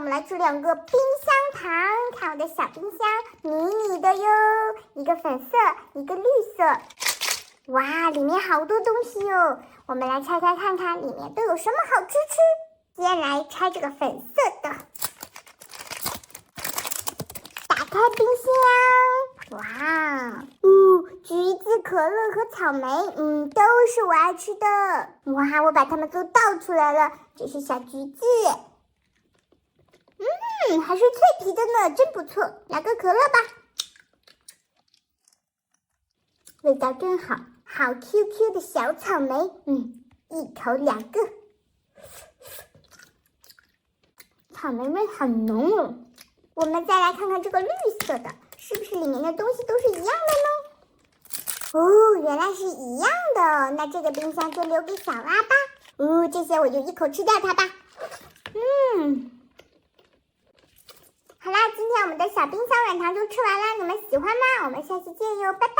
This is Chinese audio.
们来吃2个冰箱糖，看我的小冰箱，迷你的哟，一个粉色，一个绿色。哇，里面好多东西哟！我们来拆开看看里面都有什么好吃。先来拆这个粉色的，打开冰箱。哇，橘子、可乐和草莓，都是我爱吃的。哇，我把它们都倒出来了，这是小橘子。还是脆皮的呢，真不错。来个可乐吧，味道真好，好 QQ 的小草莓。一口2个，草莓味很浓哦。我们再来看看这个绿色的，是不是里面的东西都是一样的呢？原来是一样的，那这个冰箱就留给小拉吧。这些我就一口吃掉它吧。好啦，今天我们的小冰箱软糖就吃完啦，你们喜欢吗？我们下期见哟，拜拜。